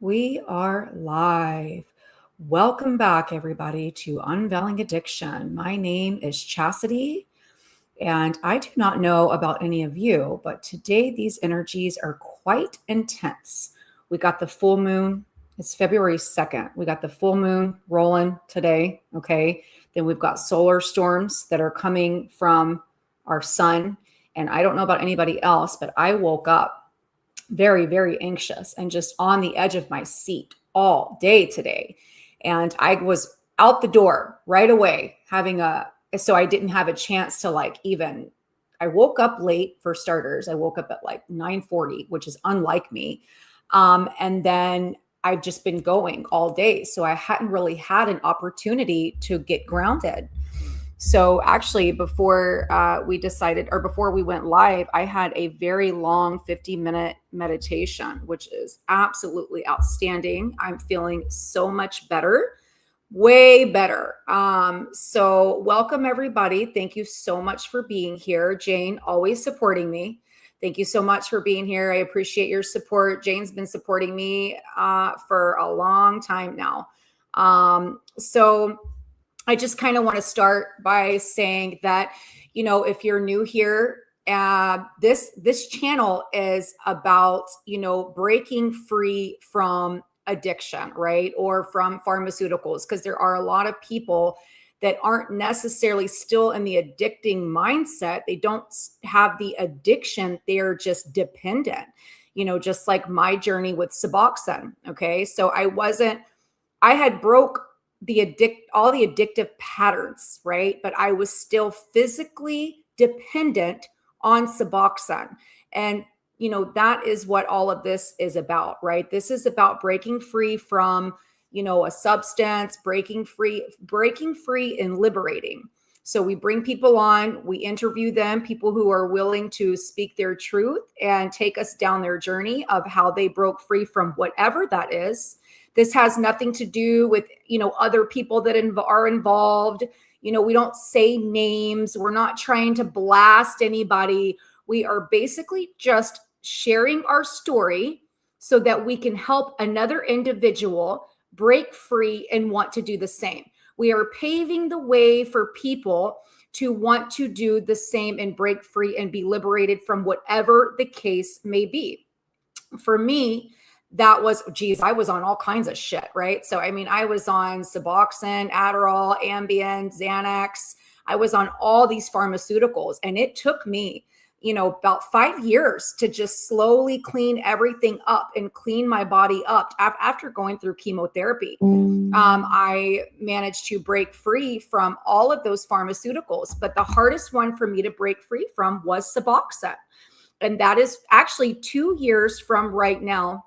We are live. Welcome back, everybody, to Unveiling Addiction. My name is Chastity, and I do not know about any of you, but today these energies are quite intense. We got the full moon. It's February 2nd. We got the full moon rolling today. Okay. Then we've got solar storms that are coming from our sun. And I don't know about anybody else, but I woke up very, very anxious and just on the edge of my seat all day today. And I was out the door right away so I didn't have a chance to I woke up late for starters. I woke up at like 9:40, which is unlike me. And then I've just been going all day. So I hadn't really had an opportunity to get grounded. So actually, before we went live, I had a very long 50-minute meditation, which is absolutely outstanding. I'm feeling so much better, way better. So welcome everybody. Thank you so much for being here. Jane, always supporting me. Thank you so much for being here. I appreciate your support. Jane's been supporting me for a long time now. So I just kind of want to start by saying that, if you're new here, this channel is about, breaking free from addiction, right? Or from pharmaceuticals, because there are a lot of people that aren't necessarily still in the addicting mindset. They don't have the addiction. They're just dependent, just like my journey with Suboxone. Okay. So I had broke all the addictive patterns, right? But I was still physically dependent on Suboxone. And that is what all of this is about, right? This is about breaking free from, a substance, breaking free and liberating. So we bring people on, we interview them, people who are willing to speak their truth and take us down their journey of how they broke free from whatever that is. This has nothing to do with, other people that are involved. We don't say names. We're not trying to blast anybody. We are basically just sharing our story so that we can help another individual break free and want to do the same. We are paving the way for people to want to do the same and break free and be liberated from whatever the case may be. For me, I was on all kinds of shit, right? So, I was on Suboxone, Adderall, Ambien, Xanax. I was on all these pharmaceuticals, and it took me, about 5 years to just slowly clean everything up and clean my body up after going through chemotherapy. I managed to break free from all of those pharmaceuticals, but the hardest one for me to break free from was Suboxone. And that is actually 2 years from right now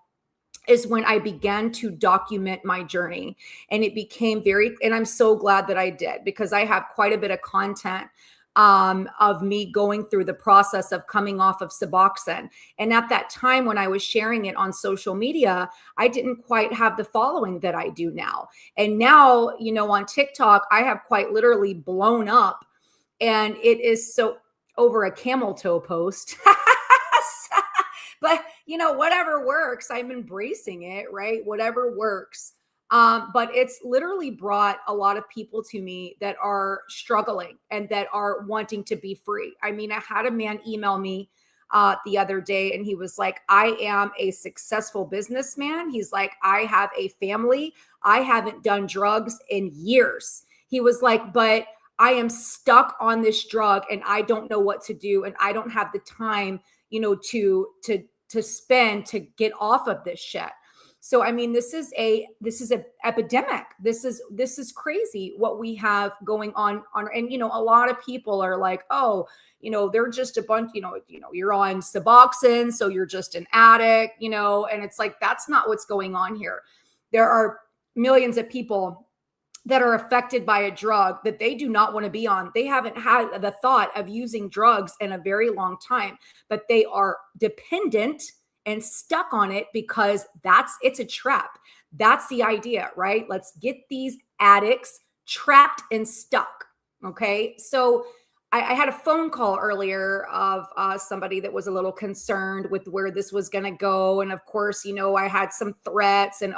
is when I began to document my journey. And it became and I'm so glad that I did, because I have quite a bit of content of me going through the process of coming off of Suboxone. And at that time, when I was sharing it on social media, I didn't quite have the following that I do now. And now, on TikTok, I have quite literally blown up, and it is so over a camel toe post. But whatever works, I'm embracing it, right? Whatever works. But it's literally brought a lot of people to me that are struggling and that are wanting to be free. I had a man email me the other day, and he was like, I am a successful businessman. He's like, I have a family. I haven't done drugs in years. He was like, but I am stuck on this drug and I don't know what to do. And I don't have the time, to spend to get off of this shit. So, this is a epidemic. This is crazy what we have going on. And, a lot of people are like, oh, they're just a bunch, you're on Suboxone, so you're just an addict, and it's like, that's not what's going on here. There are millions of people that are affected by a drug that they do not want to be on. They haven't had the thought of using drugs in a very long time, but they are dependent and stuck on it because it's a trap. That's the idea, right? Let's get these addicts trapped and stuck. Okay. So I had a phone call earlier of somebody that was a little concerned with where this was going to go. And of course, I had some threats and,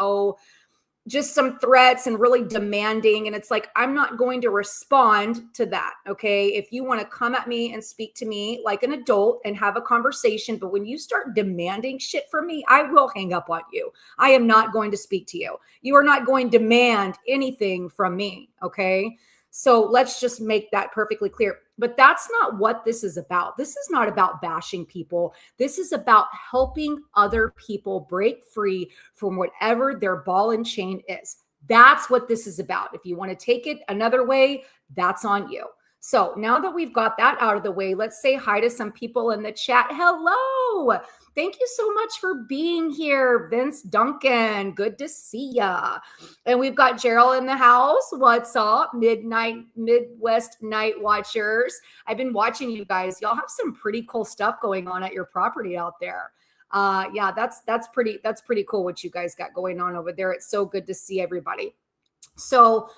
just some threats and really demanding. And it's like, I'm not going to respond to that. Okay. If you want to come at me and speak to me like an adult and have a conversation, but when you start demanding shit from me, I will hang up on you. I am not going to speak to you. You are not going to demand anything from me. Okay. So let's just make that perfectly clear. But that's not what this is about. This is not about bashing people. This is about helping other people break free from whatever their ball and chain is. That's what this is about. If you want to take it another way, that's on you. So now that we've got that out of the way, let's say hi to some people in the chat. Hello. Thank you so much for being here, Vince Duncan. Good to see ya. And we've got Gerald in the house. What's up, Midwest Night Watchers? I've been watching you guys. Y'all have some pretty cool stuff going on at your property out there. Yeah, that's pretty cool what you guys got going on over there. It's so good to see everybody. So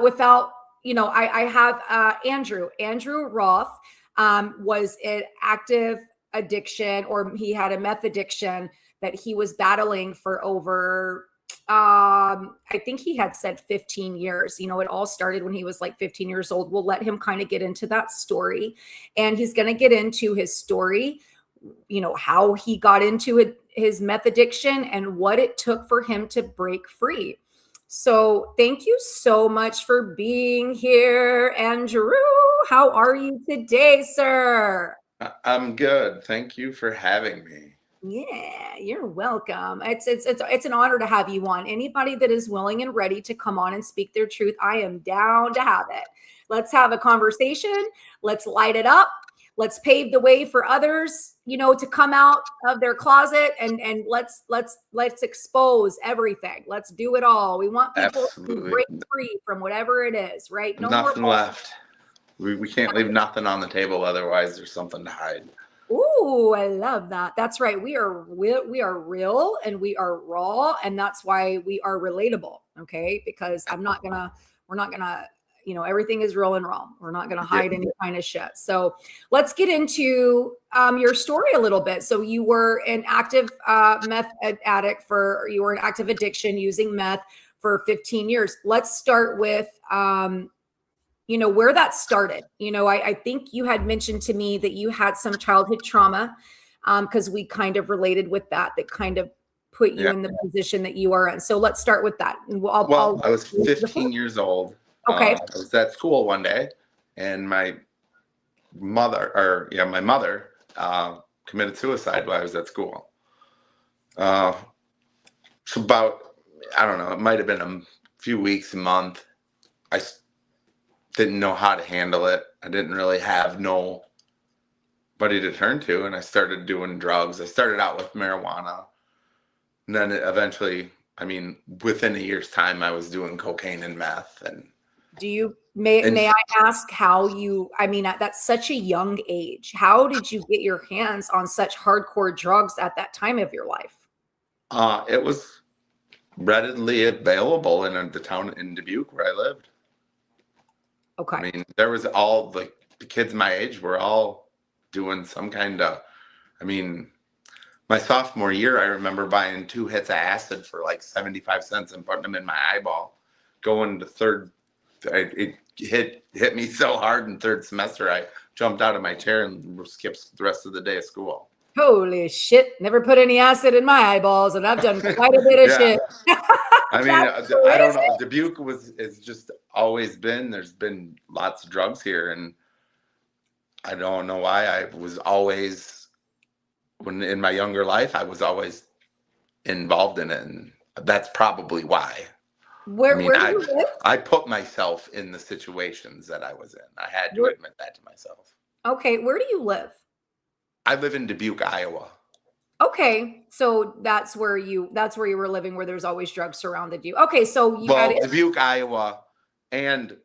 without, I have Andrew Roth was an active addiction, or he had a meth addiction that he was battling for over I think he had said 15 years. It all started when he was like 15 years old. We'll let him kind of get into that story, and he's going to get into his story, how he got into it, his meth addiction, and what it took for him to break free. So thank you so much for being here, Andrew. How are you today, sir? I'm good. Thank you for having me. Yeah, you're welcome. It's an honor to have you on. Anybody that is willing and ready to come on and speak their truth, I am down to have it. Let's have a conversation. Let's light it up. Let's pave the way for others, to come out of their closet, and let's expose everything. Let's do it all. We want people to break free from whatever it is, right? No nothing more left. We can't leave nothing on the table, otherwise there's something to hide. Ooh, I love that. That's right. We are real and we are raw, and that's why we are relatable. Okay, because we're not gonna, everything is real and raw. We're not gonna hide any kind of shit. So let's get into your story a little bit. So you were an active meth addict you were an active addiction using meth for 15 years. Let's start with where that started. I think you had mentioned to me that you had some childhood trauma, because we kind of related with that kind of put you in the position that you are in. So let's start with that. I was 15 years old. Okay. I was at school one day, and my mother committed suicide while I was at school. So about, I don't know, it might have been a few weeks, a month. I didn't know how to handle it. I didn't really have nobody to turn to, and I started doing drugs. I started out with marijuana, and then eventually, within a year's time, I was doing cocaine and meth. And may I ask how at such a young age, how did you get your hands on such hardcore drugs at that time of your life? It was readily available in the town in Dubuque where I lived. Okay. There was all the kids my age were all doing some kind of, my sophomore year, I remember buying 2 hits of acid for like 75 cents and putting them in my eyeball. Going to third, it hit me so hard in third semester, I jumped out of my chair and skipped the rest of the day of school. Holy shit. Never put any acid in my eyeballs, and I've done quite a bit of shit. I don't know. Dubuque is just always been, there's been lots of drugs here, and I don't know why. I was always, when in my younger life, I was always involved in it, and that's probably why. Where do you live? I put myself in the situations that I was in. I had to admit that to myself. Okay, where do you live? I live in Dubuque, Iowa. Okay, so that's where you were living, where there's always drugs surrounded you. Okay, so Dubuque, Iowa, and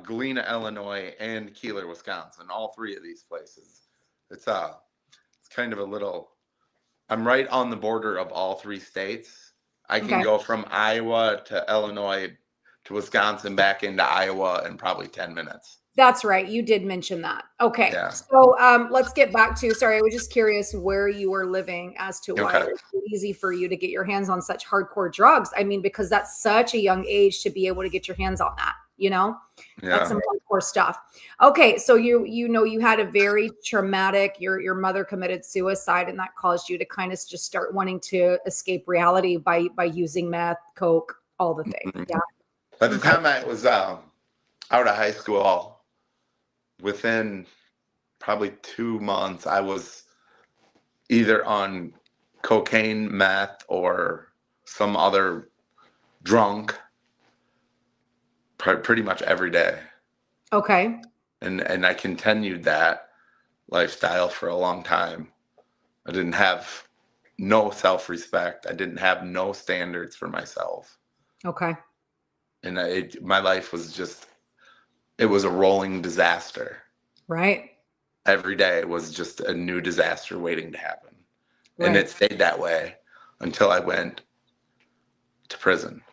Galena, Illinois, and Keeler, Wisconsin. All 3 of these places. It's kind of a little. I'm right on the border of all 3 states. I can go from Iowa to Illinois to Wisconsin back into Iowa in probably 10 minutes. That's right. You did mention that. Okay. Yeah. So let's get back to, sorry, I was just curious where you were living as to why Okay. it was so easy for you to get your hands on such hardcore drugs. I mean, because that's such a young age to be able to get your hands on that, you know? That's Yeah. some hardcore stuff. Okay, so you had a very traumatic, your mother committed suicide, and that caused you to kind of just start wanting to escape reality by using meth, coke, all the things. Mhm. Yeah. By the Okay. time I was out of high school, within probably 2 months, I was either on cocaine, meth, or some other drunk pretty much every day. Okay. And I continued that lifestyle for a long time. I didn't have no self-respect. I didn't have no standards for myself. Okay. And my life was it was a rolling disaster. Right. Every day was just a new disaster waiting to happen. And Right. it stayed that way until I went to prison.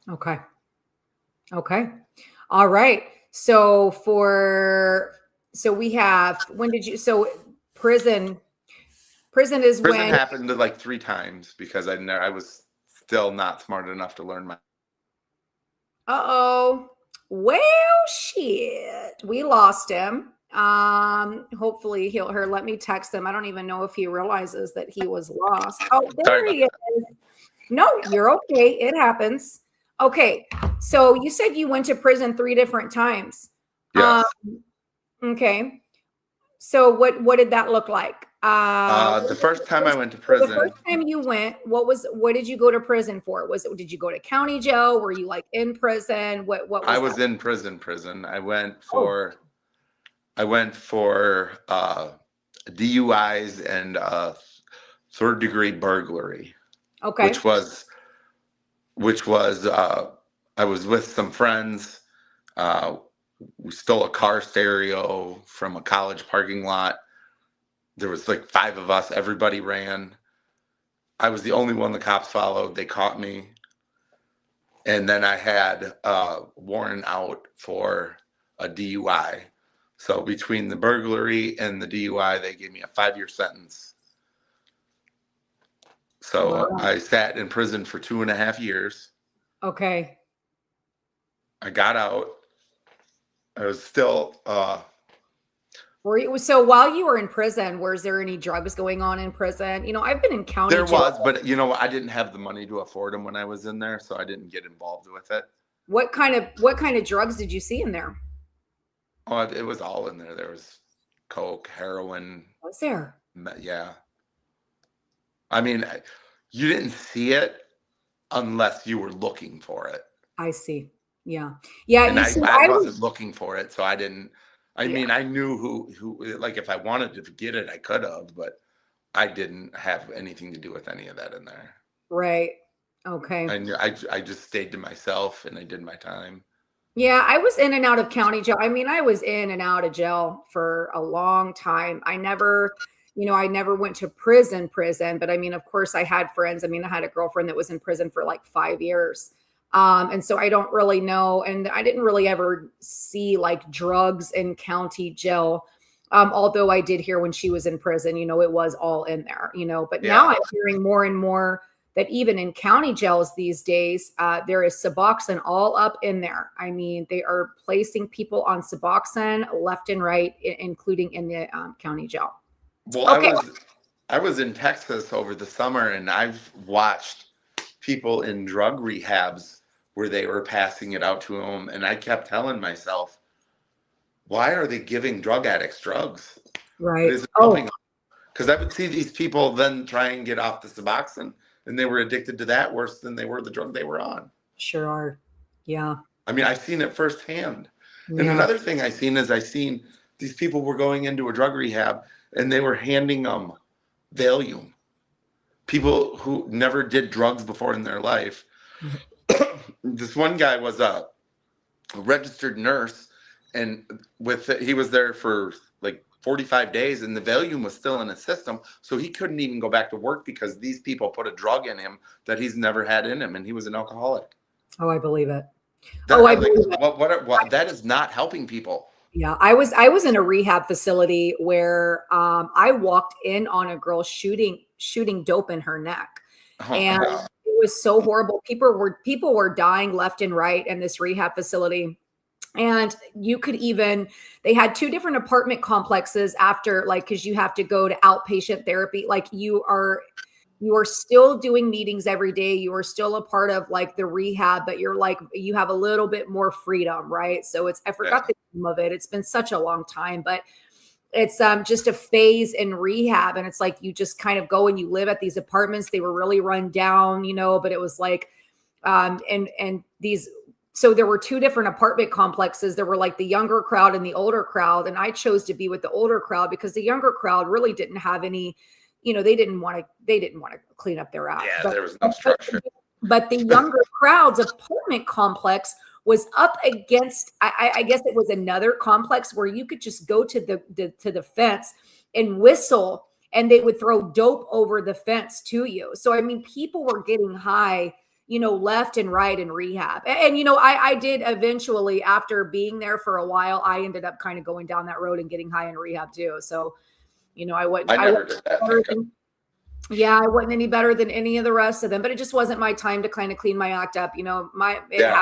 Okay. Okay. All right. So we have, when did you, so prison is Prison when, happened like 3 times because I was still not smart enough to learn my. uh-oh, well, shit, we lost him. Hopefully let me text him. I don't even know if he realizes that he was lost. Oh, Sorry there about he is. No, you're okay. It happens. Okay. So you said you went to prison 3 different times. Um, Yes. okay. So what did that look like? The first time I went to So the first prison, time you went, what did you go to prison for? Did you go to county jail? Were you like in prison? What I was that? was in prison. Oh, I went for DUIs and third degree burglary, okay. which was I was with some friends. Uh, we stole a car stereo from a college parking lot. There was like 5 of us. Everybody ran. I was the only one the cops followed. They caught me. And then I had a warrant out for a DUI. So between the burglary and the DUI, they gave me a 5-year sentence. So Wow. I sat in prison for 2.5 years. Okay. I got out. I was still So while you were in prison, was there any drugs going on in prison? I've been in county there jail. was, but I didn't have the money to afford them when I was in there, so I didn't get involved with it. What kind of drugs did you see in there? Oh, it was all in there. There was coke, heroin, Was there? yeah. I mean, you didn't see it unless you were looking for it. I see. Yeah. Yeah. And You see, I I wasn't was, looking for it, so I didn't. I yeah, mean, I knew who like if I wanted to get it, I could have, but I didn't have anything to do with any of that in there. right. Okay. I knew I just stayed to myself and I did my time. Yeah, I was in and out of county jail. I mean, I was in and out of jail for a long time. I never went to prison, but I mean, of course I had friends. I mean, I had a girlfriend that was in prison for like 5 years. And so I don't really know. And I didn't really ever see like drugs in county jail. Although I did hear when she was in prison, it was all in there, but now Yeah. I'm hearing more and more that even in county jails these days, there is Suboxone all up in there. I mean, they are placing people on Suboxone left and right, including in the county jail. Well, Okay. I was in Texas over the summer and I've watched people in drug rehabs where they were passing it out to them, and I kept telling myself, why are they giving drug addicts drugs? It Right. isn't Oh, helping them. Because I would see these people then try and get off the Suboxone, and they were addicted to that worse than they were the drug they were on. sure are. Yeah. I mean, I've seen it firsthand. And Yeah. another thing I seen these people were going into a drug rehab and they were handing them Valium. People who never did drugs before in their life. This one guy was a registered nurse, and he was there for like 45 days, and the Valium was still in his system, so he couldn't even go back to work because these people put a drug in him that he's never had in him, and he was an alcoholic. Oh, I believe it. That Oh, I like believe it. what that is not helping people. Yeah, I was in a rehab facility where I walked in on a girl shooting dope in her neck, Oh, and no. it was so horrible. People were dying left and right in this rehab facility. And you could even, they had two different apartment complexes after, like, because you have to go to outpatient therapy. Like, you are still doing meetings every day. You are still a part of like the rehab, but you're like, you have a little bit more freedom, right? So I Yeah. forgot the name of it. It's been such a long time, but it's just a phase in rehab. And it's like, you just kind of go and you live at these apartments. They were really run down, but it was like, and these, so there were two different apartment complexes. There were like the younger crowd and the older crowd. And I chose to be with the older crowd because the younger crowd really didn't have any, they didn't want to clean up their act. Yeah, But there was no structure. but the younger crowd's apartment complex was up against, I guess it was another complex where you could just go to the fence and whistle, and they would throw dope over the fence to you. So I mean, people were getting high, left and right in rehab. And I did eventually, after being there for a while, I ended up kind of going down that road and getting high in rehab too. So I wasn't I I never wasn't did that, better thank God. than, yeah, I wasn't any better than any of the rest of them, but it just wasn't my time to kind of clean my act up. It Yeah.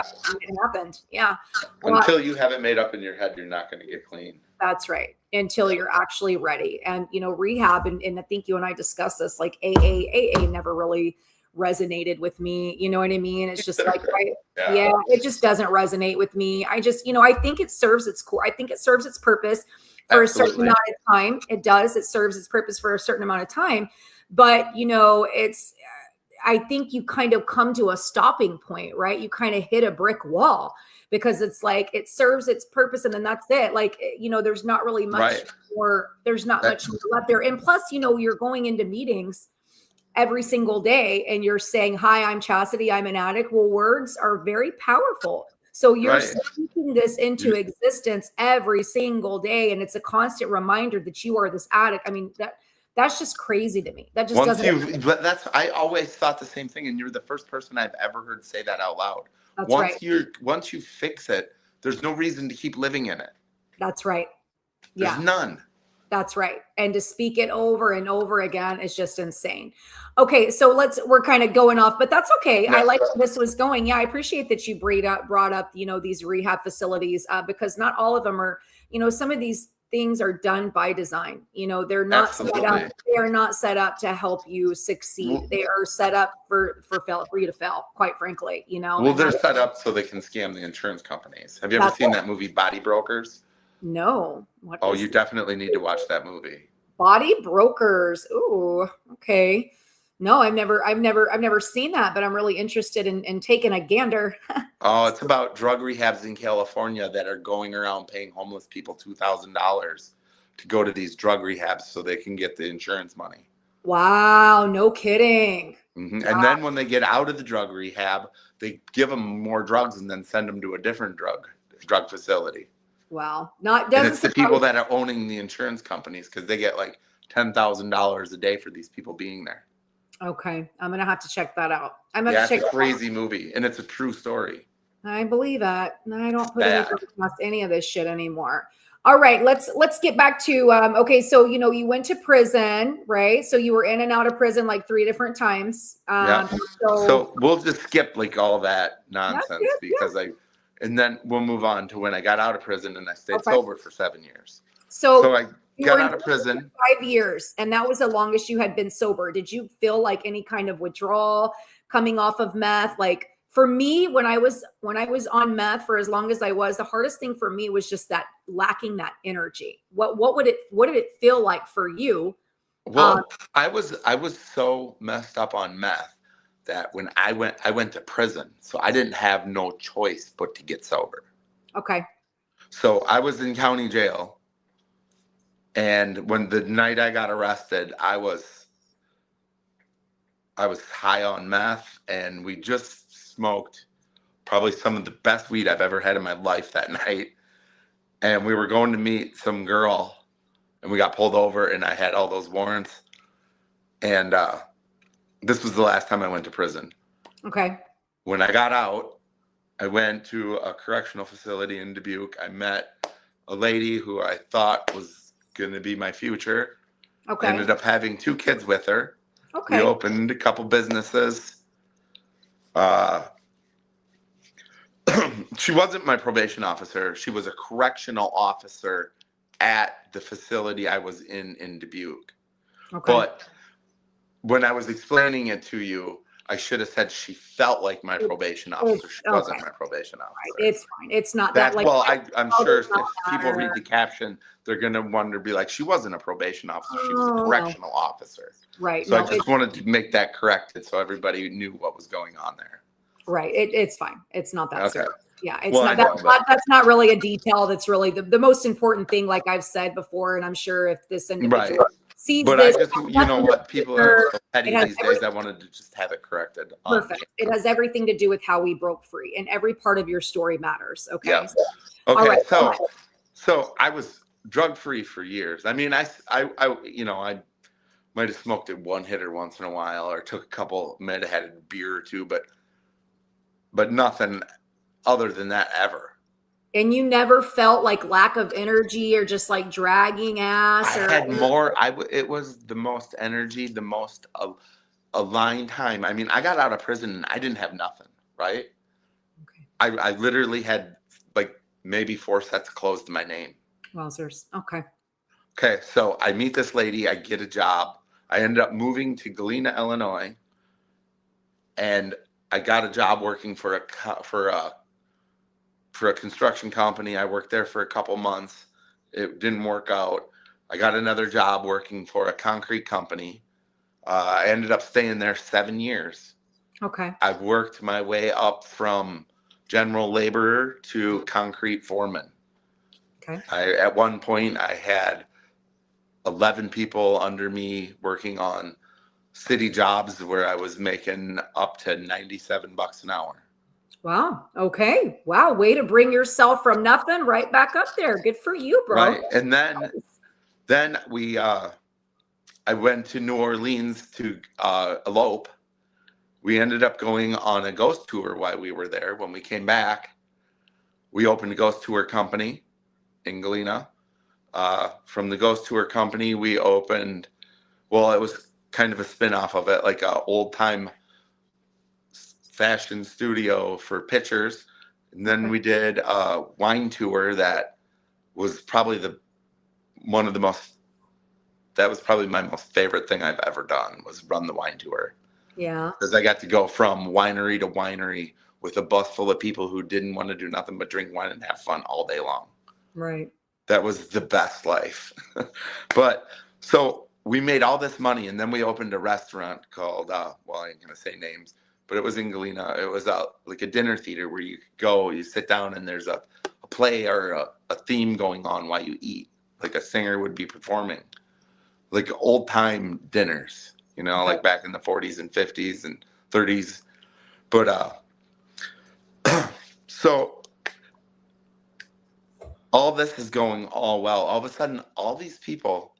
happened. It happened. Yeah. Until you have it made up in your head, you're not going to get clean. That's right. Until Yeah. you're actually ready. And, rehab, and I think you and I discussed this, like AA never really resonated with me. You know what I mean? It's just like, Yeah. yeah, it just doesn't resonate with me. I just, I think it serves its core. I think it serves its purpose for a certain Absolutely. amount of time. It does. It serves its purpose for a certain amount of time. But, I think you kind of come to a stopping point, right? You kind of hit a brick wall because it's like it serves its purpose and then that's it. Like, there's not really much Right. more, there's not That- much more left there. And plus, you're going into meetings every single day and you're saying, "Hi, I'm Chastity, I'm an addict." Well, words are very powerful. So you're Right. speaking this into existence every single day. And it's a constant reminder that you are this addict. I mean, that's just crazy to me. That just Once doesn't. but I always thought the same thing, and you're the first person I've ever heard say that out loud. That's right. Once you fix it, there's no reason to keep living in it. That's right. There's Yeah, none. that's right. And to speak it over and over again is just insane. Okay, so we're kind of going off, but that's okay. I Yeah. like where this was going. Yeah, I appreciate that you brought up, these rehab facilities because not all of them are, some of these things are done by design. They're not set up. Absolutely. They are not set up to help you succeed. They are set up for you to fail, quite frankly, Well, and they're set up so they can scam the insurance companies. Have you ever that's seen it. that movie Body Brokers? No. What Oh, is you definitely need to watch that movie. Body Brokers? Ooh, okay. No, I've never seen that, but I'm really interested in taking a gander. Oh, it's about drug rehabs in California that are going around paying homeless people $2,000 to go to these drug rehabs so they can get the insurance money. Wow, no kidding. And then when they get out of the drug rehab, they give them more drugs and then send them to a different drug facility. Wow. And it's the people that are owning the insurance companies because they get like $10,000 a day for these people being there. Okay, I'm gonna have to check that out. Yeah, it's a crazy movie, and it's a true story. I believe that. I don't put Bad. any of this shit anymore. All right, let's get back to okay. So you went to prison, right? So you were in and out of prison like 3 different times. Yeah. So So we'll just skip like all that nonsense good, because and then we'll move on to when I got out of prison and I stayed Okay. sober for 7 years. So So I you got were out of prison. 5 years, and that was the longest you had been sober. Did you feel like any kind of withdrawal coming off of meth? Like for me, when I was on meth for as long as I was, the hardest thing for me was just that lacking that energy. What did it feel like for you? Well, I was so messed up on meth that when I went to prison, so I didn't have no choice but to get sober. Okay. So I was in county jail. And when the night I got arrested, I was high on meth, and we just smoked probably some of the best weed I've ever had in my life that night. And we were going to meet some girl, and we got pulled over, and I had all those warrants. And this was the last time I went to prison. Okay. When I got out, I went to a correctional facility in Dubuque. I met a lady who I thought was going to be my future. I Okay. ended up having 2 kids with her. We Okay. opened a couple businesses. She wasn't my probation officer. She was a correctional officer at the facility I was in Dubuque. Okay. But when I was explaining it to you, I should have said she felt like my probation officer. She Okay. wasn't my probation officer. It's fine. It's not that That's like, well, I'm oh, sure does not if people read matter. the caption, they're gonna wonder, be like, she wasn't a probation officer, she was a Oh, no. correctional officer. Right. So I No, just wanted to make that corrected so everybody knew what was going on there. right. It's fine. It's not that Okay. serious. Yeah. It's Well, not, I know, but that's not really a detail. That's really the most important thing, like I've said before. And I'm sure if this individual right. sees But I this, just, you know what, people are so petty it has these days. I wanted to just have it corrected. perfect. It has everything to do with how we broke free, and every part of your story matters. Okay. Yeah. All Okay. right. So I was drug free for years. I mean, I might have smoked it one hitter once in a while, or took a couple, might have had a beer or two, but nothing other than that ever. And you never felt like lack of energy or just like dragging ass? I had more. It was the most energy, the most aligned time. I mean, I got out of prison and I didn't have nothing, right? Okay. I literally had like maybe 4 sets of clothes to my name. Wowzers. Okay. Okay, so I meet this lady, I get a job. I ended up moving to Galena, Illinois, and I got a job working for a construction company. I worked there for a couple months. It didn't work out. I got another job working for a concrete company. I ended up staying there 7 years. Okay. I've worked my way up from general laborer to concrete foreman. Okay. At one point, I had 11 people under me working on city jobs where I was making up to $97 an hour. Wow. Okay. Wow. Way to bring yourself from nothing right back up there. Good for you, bro. Right. And then I went to New Orleans to elope. We ended up going on a ghost tour while we were there. When we came back, we opened a ghost tour company in Galena. From the ghost tour company, we opened, well, it was kind of a spin-off of it, like a old-time fashion studio for pictures. And then we did a wine tour that was probably that was probably my most favorite thing I've ever done, was run the wine tour. Yeah. Because I got to go from winery to winery with a bus full of people who didn't want to do nothing but drink wine and have fun all day long. Right. That was the best life. But so we made all this money, and then we opened a restaurant called, well, I ain't going to say names, but it was in Galena. It was like a dinner theater where you go, you sit down, and there's a play or a theme going on while you eat. Like a singer would be performing. Like old time dinners, like back in the 40s and 50s and 30s. But so all this is going all well. All of a sudden, all these people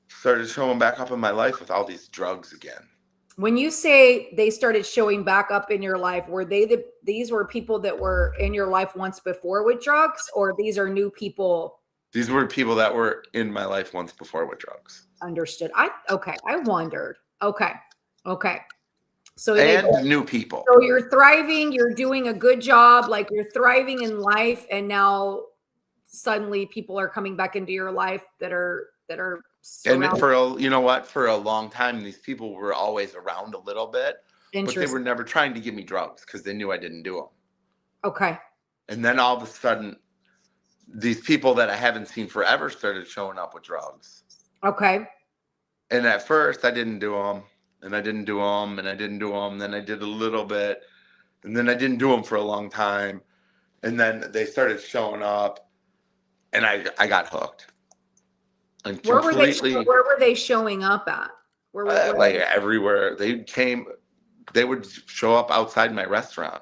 started showing back up in my life with all these drugs again. When you say they started showing back up in your life, were these were people that were in your life once before with drugs, or these are new people? These were people that were in my life once before with drugs. Understood. I wondered. Okay. So new people. So you're thriving, you're doing a good job, like you're thriving in life, and now suddenly people are coming back into your life that are and for a long time, these people were always around a little bit, but they were never trying to give me drugs because they knew I didn't do them. Okay. And then all of a sudden, these people that I haven't seen forever started showing up with drugs. Okay. And at first I didn't do them, and I didn't do them, and I didn't do them. Then I did a little bit, and then I didn't do them for a long time. And then they started showing up, and I got hooked. And where were they showing up at? Like everywhere. They would show up outside my restaurant.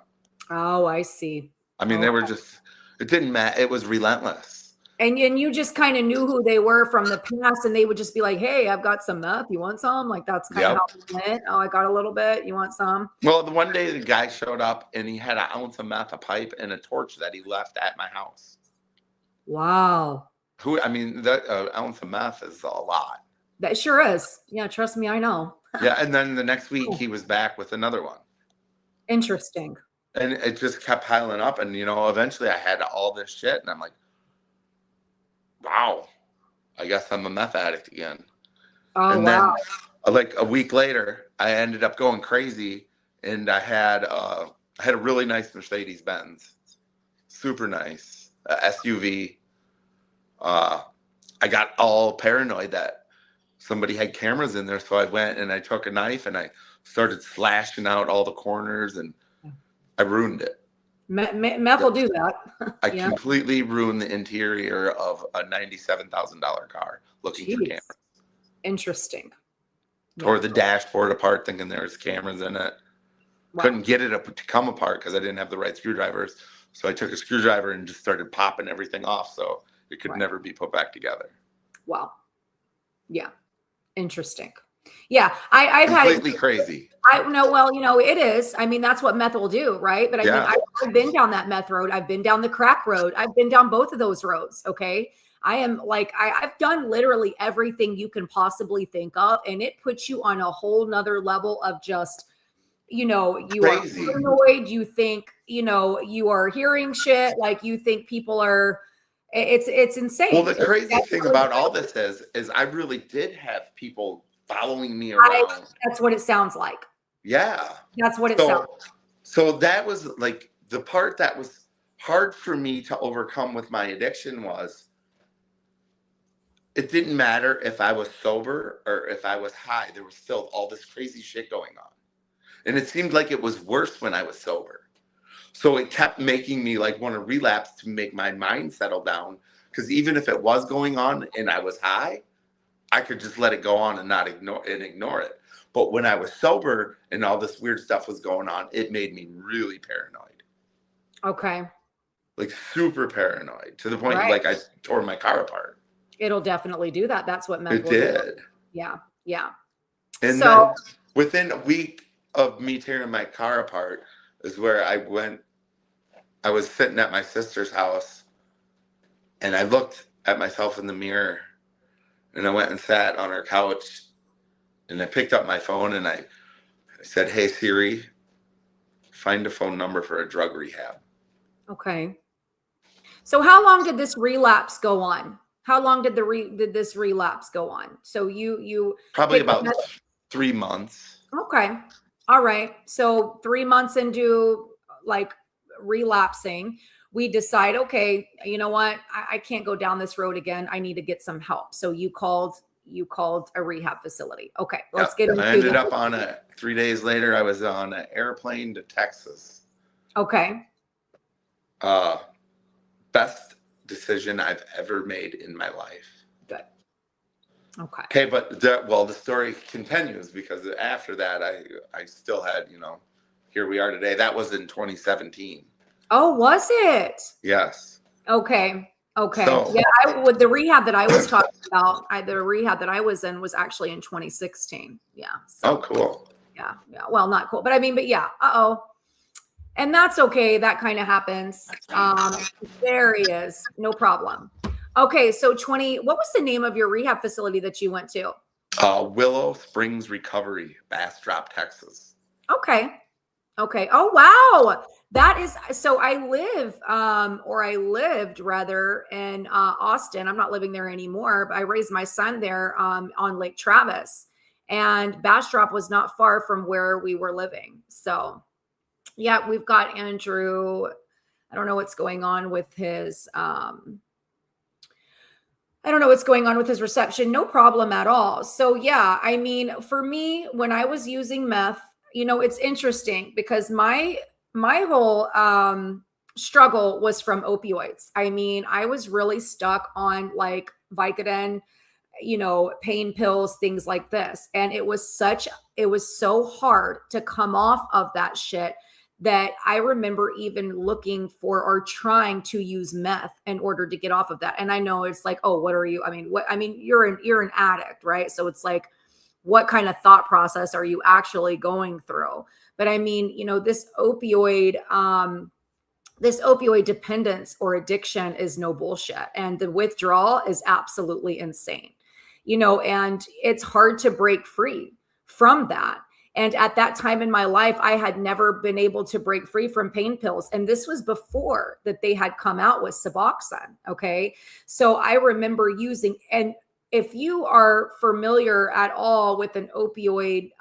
Oh, I see. I mean, they were it didn't matter. It was relentless. And you just kind of knew who they were from the past, and they would just be like, "Hey, I've got some meth. You want some?" Like that's kind of how it went. Oh, I got a little bit. You want some? Well, the one day the guy showed up and he had an ounce of meth, a pipe, and a torch that he left at my house. Wow. I mean, that ounce of meth is a lot. That sure is. Yeah, trust me, I know. Yeah, and then the next week Oh, he was back with another one. interesting. And it just kept piling up. And, eventually I had all this shit. And I'm like, wow, I guess I'm a meth addict again. Oh, And wow. then, like a week later, I ended up going crazy. And I had a really nice Mercedes Benz, super nice, SUV. I got all paranoid that somebody had cameras in there. So I went and I took a knife and I started slashing out all the corners and I ruined it. Meth will do that. I Yeah. completely ruined the interior of a $97,000 car looking for cameras. Jeez. Interesting. Tore Yeah. the dashboard apart thinking there's cameras in it. Wow. Couldn't get it to come apart because I didn't have the right screwdrivers. So I took a screwdriver and just started popping everything off so it could never be put back together. Wow. Yeah. Interesting. Yeah. I've had it Completely crazy. I know, well, it is. I mean, that's what meth will do, right? But I mean, I've been down that meth road. I've been down the crack road. I've been down both of those roads. Okay. I am like, I've done literally everything you can possibly think of. And it puts you on a whole nother level of just, you are Crazy. paranoid. You think, you are hearing shit. Like you think people are, it's insane. Well, the crazy thing about all this is I really did have people following me around. That's what it sounds like. Yeah. That's what it sounds like. So that was like the part that was hard for me to overcome with my addiction was it didn't matter if I was sober or if I was high. There was still all this crazy shit going on. And it seemed like it was worse when I was sober. So it kept making me like want to relapse to make my mind settle down. Because even if it was going on and I was high, I could just let it go on and not ignore it. But when I was sober and all this weird stuff was going on, it made me really paranoid. Okay. Like super paranoid to the point like I tore my car apart. It'll definitely do that. That's what meth will did. do. Yeah. Yeah. And then within a week of me tearing my car apart is where I was sitting at my sister's house and I looked at myself in the mirror and I went and sat on her couch and I picked up my phone and I said, "Hey Siri, find a phone number for a drug rehab." Okay. So how long did this relapse go on? How long did this relapse go on? So you probably about 3 months. Okay. All right. So 3 months into like relapsing, we decide, okay, you know what? I can't go down this road again. I need to get some help. So you called a rehab facility. Okay. Let's get into I ended up on 3 days later, I was on an airplane to Texas. Okay. Best decision I've ever made in my life. Good. Okay. Okay, but the story continues because after that, I still had, here we are today. That was in 2017. Oh, was it? Yes. Okay. Okay. So, yeah, with the rehab that I was talking about, the rehab that I was in was actually in 2016. Yeah. So, oh, cool. Yeah. Yeah. Well, not cool, but I mean, but yeah. Uh-oh. And that's okay. That kind of happens. There he is. No problem. Okay. So what was the name of your rehab facility that you went to? Willow Springs Recovery, Bastrop, Texas. Okay. Okay. Oh, wow. That is, so I lived rather in Austin. I'm not living there anymore, but I raised my son there on Lake Travis, and Bastrop was not far from where we were living. So yeah, we've got Andrew. I don't know what's going on with his, reception. No problem at all. So yeah, I mean, for me, when I was using meth, it's interesting because my whole struggle was from opioids. I mean, I was really stuck on like Vicodin, pain pills, things like this. And it was so hard to come off of that shit that I remember even looking for or trying to use meth in order to get off of that. And I know it's like, oh, what are you? You're an addict, right? So it's like, what kind of thought process are you actually going through? But I mean, this opioid this opioid dependence or addiction is no bullshit. And the withdrawal is absolutely insane, and it's hard to break free from that. And at that time in my life, I had never been able to break free from pain pills. And this was before that they had come out with Suboxone. Okay. So I remember using, and if you are familiar at all with an opioid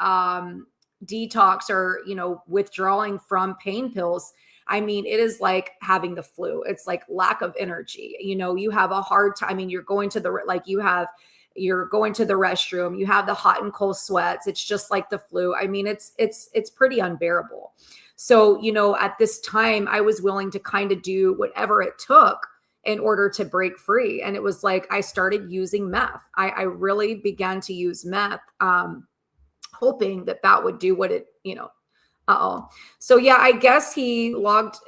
detox or, withdrawing from pain pills, I mean, it is like having the flu. It's like lack of energy. You have a hard time. I mean, you're going to you're going to the restroom, you have the hot and cold sweats. It's just like the flu. I mean, it's pretty unbearable. So, at this time I was willing to kind of do whatever it took in order to break free. And it was like, I started using meth. I really began to use meth, hoping that would do what it, So yeah, I guess he'll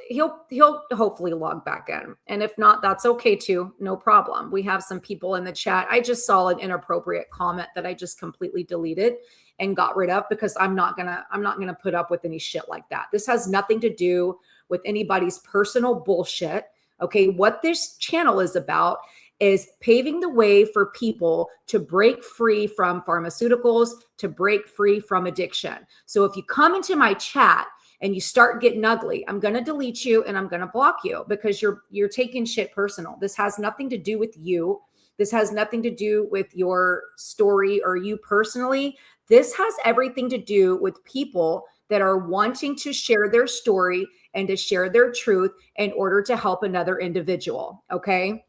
hopefully log back in. And if not, that's okay too. No problem. We have some people in the chat. I just saw an inappropriate comment that I just completely deleted and got rid of, because I'm not going to put up with any shit like that. This has nothing to do with anybody's personal bullshit. Okay. What this channel is about is paving the way for people to break free from pharmaceuticals, to break free from addiction. So if you come into my chat and you start getting ugly, I'm going to delete you and I'm going to block you, because you're taking shit personal. This has nothing to do with you. This has nothing to do with your story or you personally. This has everything to do with people that are wanting to share their story and to share their truth in order to help another individual. Okay.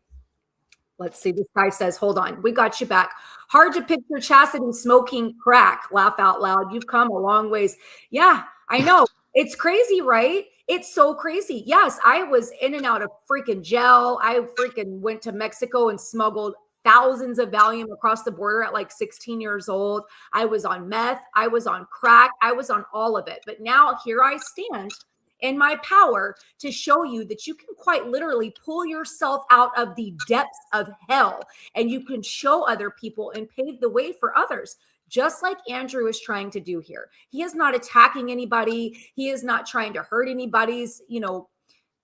Let's see. This guy says, hold on. We got you back. Hard to picture Chastity smoking crack. Laugh out loud. You've come a long ways. Yeah, I know. It's crazy, right? It's so crazy. Yes, I was in and out of freaking jail. I freaking went to Mexico and smuggled thousands of Valium across the border at like 16 years old. I was on meth. I was on crack. I was on all of it. But now here I stand in my power to show you that you can quite literally pull yourself out of the depths of hell, and you can show other people and pave the way for others, just like Andrew is trying to do here. He is not attacking anybody. He is not trying to hurt anybody's,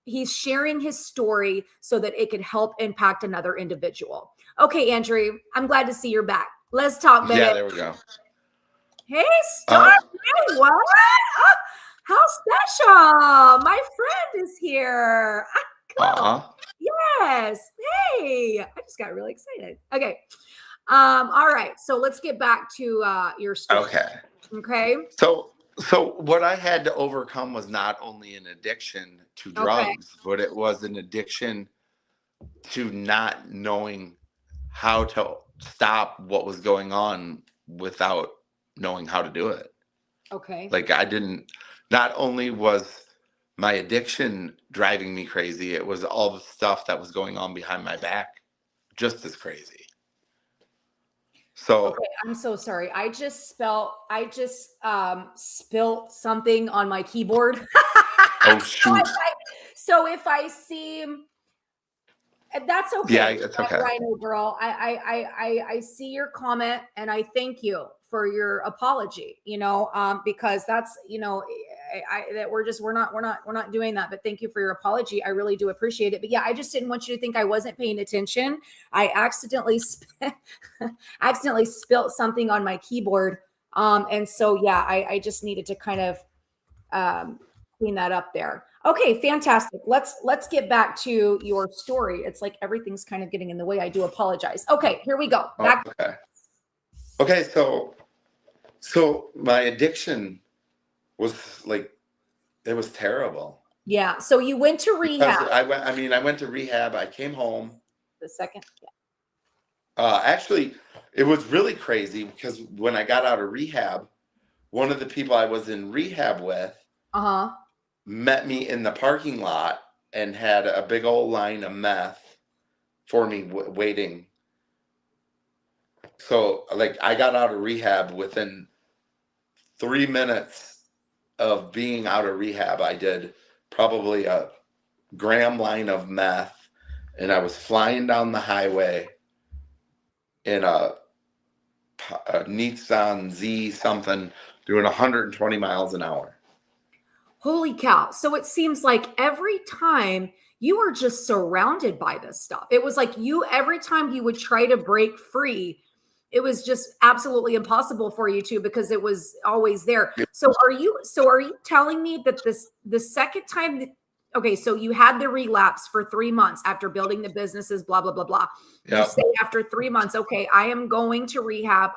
he's sharing his story so that it could help impact another individual. Okay, Andrew, I'm glad to see you're back. Let's talk, baby. Yeah, there we go. Hey, Star, what? Oh, how special! My friend is here. Cool. Yes. Hey, I just got really excited. Okay. All right. So let's get back to your story. Okay. So what I had to overcome was not only an addiction to drugs, but it was an addiction to not knowing how to stop what was going on without knowing how to do it. Okay. Like not only was my addiction driving me crazy, it was all the stuff that was going on behind my back just as crazy. So okay, I'm so sorry. I just spilt something on my keyboard. Oh shoot. So if I see, that's okay. Yeah, it's okay. Rhino girl. I see your comment and I thank you for your apology, because that's, that we're not doing that, but thank you for your apology. I really do appreciate it. But yeah, I just didn't want you to think I wasn't paying attention. I accidentally spilt something on my keyboard. And so, yeah, I just needed to kind of, clean that up there. Okay, fantastic. Let's get back to your story. It's like everything's kind of getting in the way. I do apologize. Okay, here we go. Back. Okay, so my addiction was like, it was terrible. Yeah. So you went to rehab. I went to rehab. I came home. The second. Yeah. Actually, it was really crazy because when I got out of rehab, one of the people I was in rehab with met me in the parking lot and had a big old line of meth for me waiting. So like I got out of rehab within 3 minutes of being out of rehab. I did probably a gram line of meth, and I was flying down the highway in a Nissan Z something doing 120 miles an hour. Holy cow. So it seems like every time you were just surrounded by this stuff. It was like every time you would try to break free, it was just absolutely impossible for you to, because it was always there. So are you telling me that the second time that, okay, so you had the relapse for 3 months after building the businesses, blah, blah, blah, blah. You Yep. say after 3 months, okay, I am going to rehab.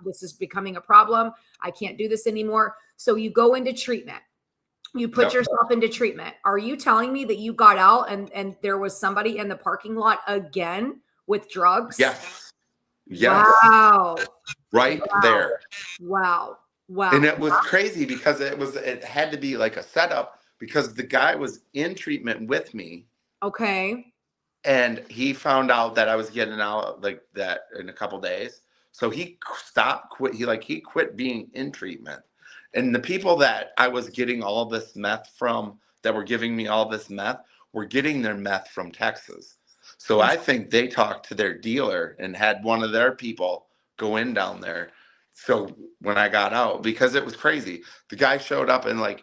This is becoming a problem. I can't do this anymore. So you go into treatment. You put Yep. yourself into treatment. Are you telling me that you got out and there was somebody in the parking lot again with drugs? Yes. Yes. Wow. Right Wow. there. Wow. Wow. And it was crazy because it had to be like a setup because the guy was in treatment with me. Okay. And he found out that I was getting out like that in a couple days. So he he quit being in treatment. And the people that I was getting all this meth from, that were giving me all this meth, were getting their meth from Texas. So I think they talked to their dealer and had one of their people go in down there. So when I got out, because it was crazy, the guy showed up and like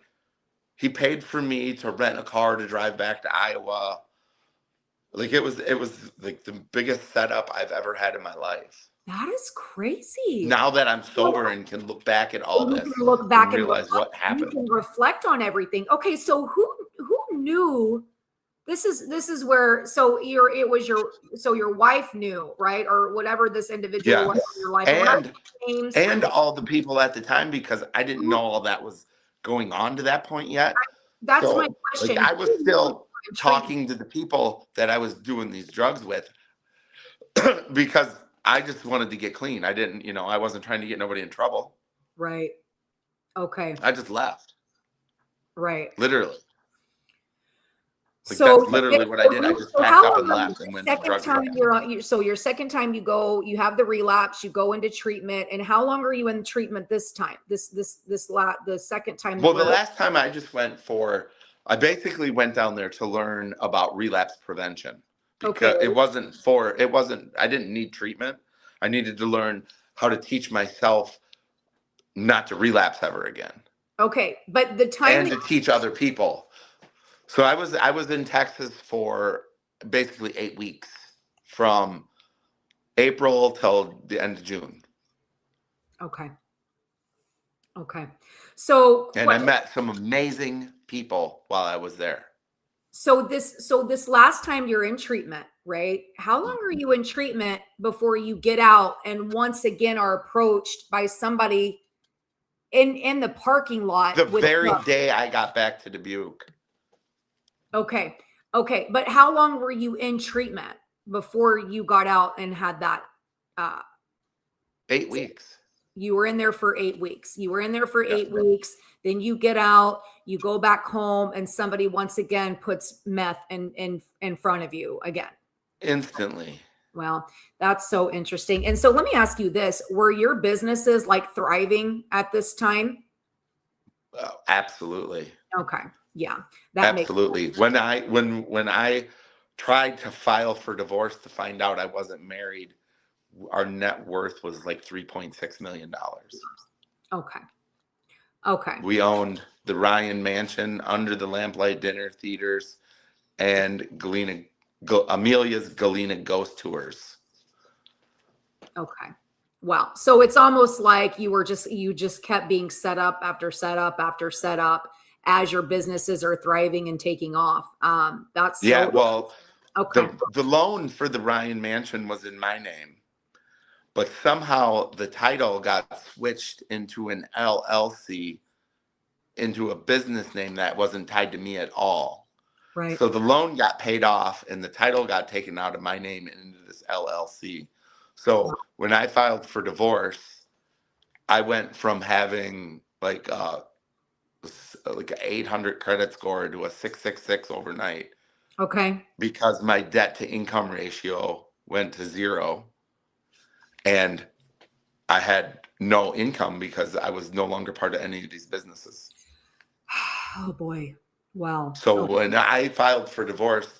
he paid for me to rent a car to drive back to Iowa. Like it was like the biggest setup I've ever had in my life. That is crazy. Now that I'm sober and can look back at all You this can look back and realize what you happened. can reflect on everything. Okay, so who knew this is where, so your wife knew, right? Or whatever this individual was Yes. in your life. Or what are their names? And all the people at the time, because I didn't know all that was going on to that point yet. That's my So like question. I was still talking to the people that I was doing these drugs with because I just wanted to get clean. I didn't, I wasn't trying to get nobody in trouble. Right. Okay. I just left. Right. Literally. Like So that's literally what I did. I just packed up and left and went to drug time rehab. you're on, so your second time you go, you have the relapse, you go into treatment, and how long are you in treatment this time? The second time. Well, the last time I basically went down there to learn about relapse prevention because I didn't need treatment. I needed to learn how to teach myself not to relapse ever again. Okay, but the time and to teach other people. So I was in Texas for basically 8 weeks from April till the end of June. Okay. Okay. So And I met some amazing people while I was there. So this last time you're in treatment, right? How long are you in treatment before you get out and once again are approached by somebody in the parking lot? The very day I got back to Dubuque. Okay. Okay. But how long were you in treatment before you got out and had that? 8 weeks. You were in there for 8 weeks. You were in there for 8 weeks. Then you get out, you go back home, and somebody once again puts meth in front of you again. Instantly. Well, that's so interesting. And so let me ask you this. Were your businesses like thriving at this time? Absolutely. Okay. Yeah. Absolutely. When I tried to file for divorce to find out I wasn't married, our net worth was like $3.6 million. Okay. Okay. We owned the Ryan Mansion, Under the Lamplight Dinner Theaters, and Amelia's Galena Ghost Tours. Okay. Wow. So it's almost like you just kept being set up after setup after setup as your businesses are thriving and taking off. That's yeah. Well, okay. The loan for the Ryan Mansion was in my name, but somehow the title got switched into an LLC, into a business name that wasn't tied to me at all. Right. So the loan got paid off and the title got taken out of my name and into this LLC. So when I filed for divorce, I went from having like an 800 credit score to a 666 overnight. Okay. Because my debt to income ratio went to 0 and I had no income because I was no longer part of any of these businesses. Oh boy. Wow. So when I filed for divorce,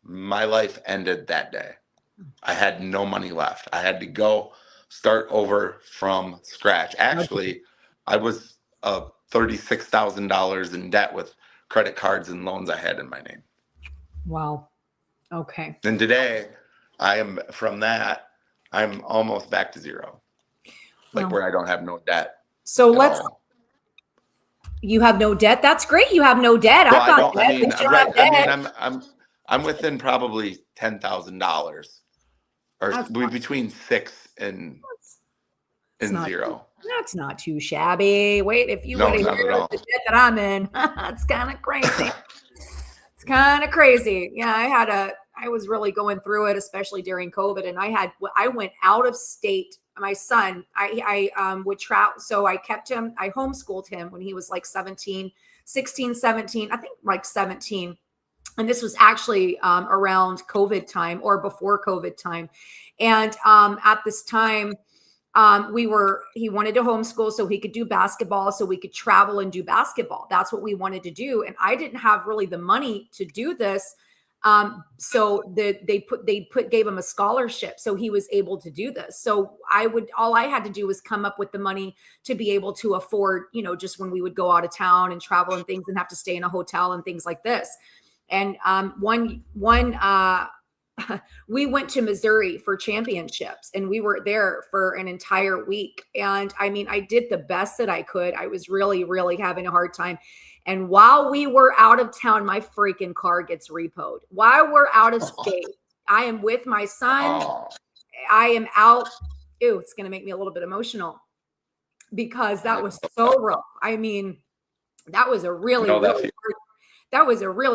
my life ended that day. I had no money left. I had to go start over from scratch. Actually, I was a $36,000 in debt with credit cards and loans I had in my name. Wow. Okay. And today, I'm almost back to zero, like where I don't have no debt. So you have no debt. That's great. You have no debt. Well, I've got debt. right. I mean, I'm within probably $10,000, or between 6 and zero. That's not too shabby. Wait, if you No, would have not at heard all. the debt that I'm in, it's kind of crazy. It's kind of crazy. Yeah, I was really going through it, especially during COVID. And I went out of state. My son, I would travel. So I kept him, I homeschooled him when he was like 16, 17, I think like 17. And this was actually around COVID time or before COVID time. And at this time, he wanted to homeschool so he could do basketball, so we could travel and do basketball. That's what we wanted to do. And I didn't have really the money to do this. So they gave him a scholarship. So he was able to do this. So all I had to do was come up with the money to be able to afford, just when we would go out of town and travel and things and have to stay in a hotel and things like this. And we went to Missouri for championships and we were there for an entire week. And I mean, I did the best that I could. I was really, really having a hard time. And while we were out of town, my freaking car gets repoed. While we're out of state, I am with my son. I am out. Ew, it's going to make me a little bit emotional because that was so rough. I mean, that was a really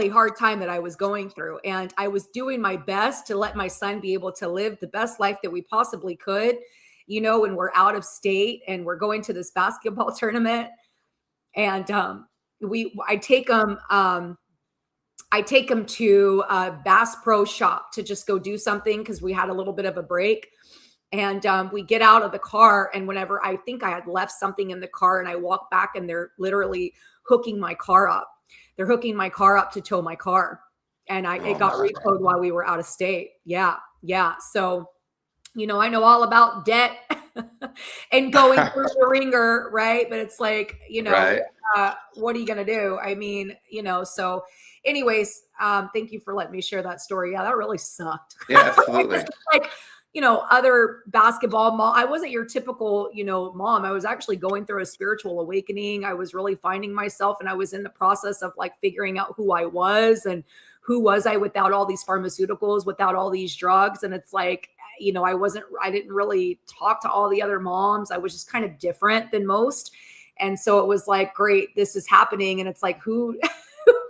hard time that I was going through. And I was doing my best to let my son be able to live the best life that we possibly could, when we're out of state and we're going to this basketball tournament. And I take him to a Bass Pro Shop to just go do something because we had a little bit of a break. And we get out of the car, and whenever I think I had left something in the car, and I walk back and they're literally hooking my car up. They're hooking my car up to tow my car. And it got repoed while we were out of state. Yeah. Yeah. So, I know all about debt and going through the ringer, right? But it's like, right. What are you going to do? I mean, so anyways, thank you for letting me share that story. Yeah, that really sucked. Yeah, absolutely. Like, other basketball mom. I wasn't your typical, mom. I was actually going through a spiritual awakening. I was really finding myself, and I was in the process of like figuring out who I was and who was I without all these pharmaceuticals, without all these drugs. And it's like, I didn't really talk to all the other moms. I was just kind of different than most. And so it was like, great, this is happening. And it's like, who am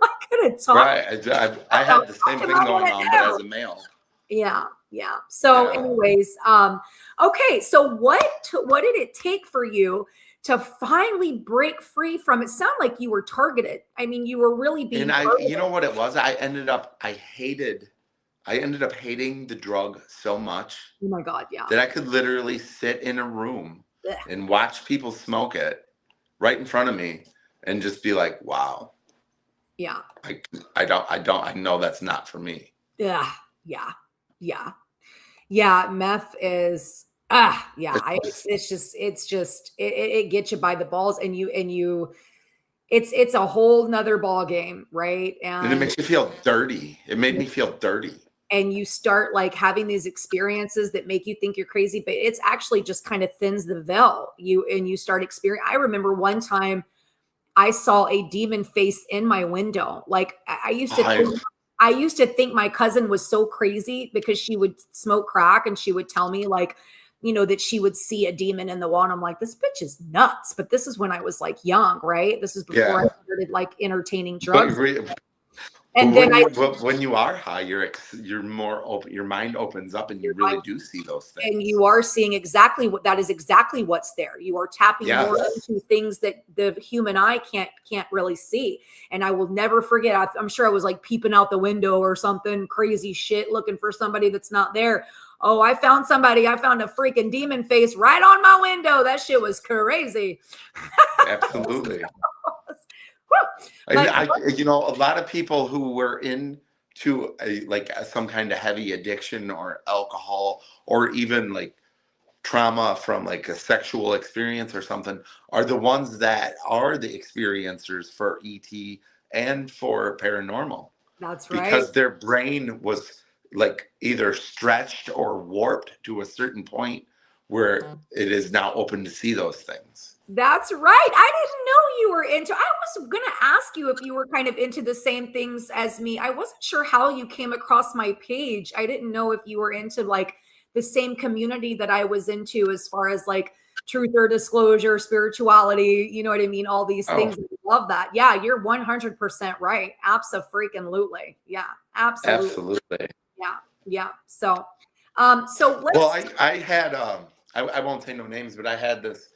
I going to talk? Right. I had the same thing going on, but as a male. Yeah. Yeah. So anyways, okay. So what did it take for you to finally break free from it? Sound like you were targeted. I mean, you were really being targeted. You know what it was? I ended up hating the drug so much. Oh my God. Yeah. That I could literally sit in a room and watch people smoke it right in front of me and just be like, wow. Yeah. I know that's not for me. Yeah. Yeah. Yeah. Yeah. Meth is, it gets you by the balls and it's a whole nother ball game. Right. And it makes you feel dirty. It made me feel dirty. And you start like having these experiences that make you think you're crazy, but it's actually just kind of thins the veil. You start experiencing. I remember one time I saw a demon face in my window. Like I used to think my cousin was so crazy because she would smoke crack and she would tell me like, that she would see a demon in the wall. And I'm like, this bitch is nuts. But this is when I was like young, right? This is before I started like entertaining drugs. And then when you are high, you're more open. Your mind opens up, and you really do see those things. And you are seeing exactly what's there. You are tapping more into things that the human eye can't really see. And I will never forget. I'm sure I was like peeping out the window or something crazy shit, looking for somebody that's not there. Oh, I found somebody. I found a freaking demon face right on my window. That shit was crazy. Absolutely. A lot of people who were into some kind of heavy addiction or alcohol or even like trauma from like a sexual experience or something are the ones that are the experiencers for ET and for paranormal. That's right. Because their brain was like either stretched or warped to a certain point where it is now open to see those things. That's right. I didn't know you were into, I was going to ask you if you were kind of into the same things as me. I wasn't sure how you came across my page. I didn't know if you were into like the same community that I was into as far as like truth or disclosure, spirituality, you know what I mean? All these things. I love that. Yeah, you're 100% right. Abso-freaking-lutely. Yeah, absolutely. Absolutely. Yeah, yeah. So let's. Well, I had, I won't say no names, but I had this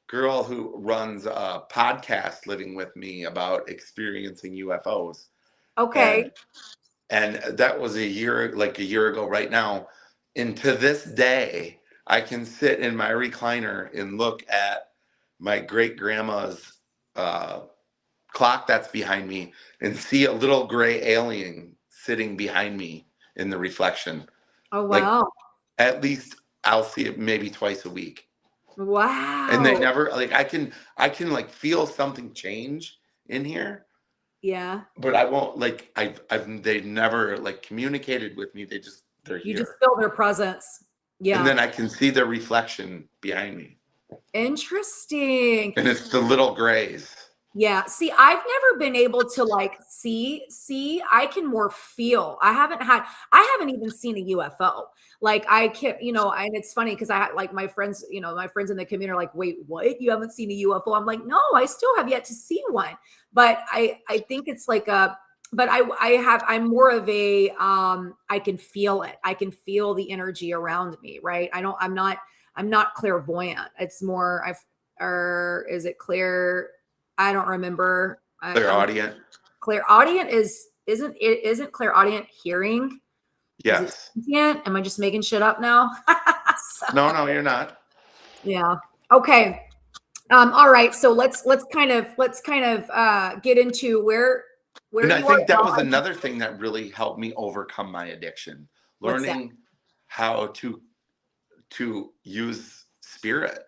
girl who runs a podcast living with me about experiencing UFOs. Okay. And that was a year ago right now. And to this day, I can sit in my recliner and look at my great grandma's clock that's behind me and see a little gray alien sitting behind me in the reflection. Oh, wow. Like, at least I'll see it maybe twice a week. Wow. And they never, like, I can like feel something change in here. Yeah. But I won't, like, they never like communicated with me. They're here. You just feel their presence. Yeah. And then I can see their reflection behind me. Interesting. And it's the little grays. Yeah. See, I've never been able to like see, I can more feel. I haven't even seen a UFO. Like I can't, and it's funny because I had like my friends in the community are like, wait, what? You haven't seen a UFO? I'm no, I still have yet to see one. But I think it's like I'm more of a, I can feel it. I can feel the energy around me. Right. I'm not clairvoyant. It's more, or is it clear? I don't remember. Clairaudient. Clairaudient isn't clairaudient hearing? Yes. Am I just making shit up now? No, you're not. Yeah. Okay. All right. So let's kind of get into where and I think that was another thing that really helped me overcome my addiction. Learning how to use spirit,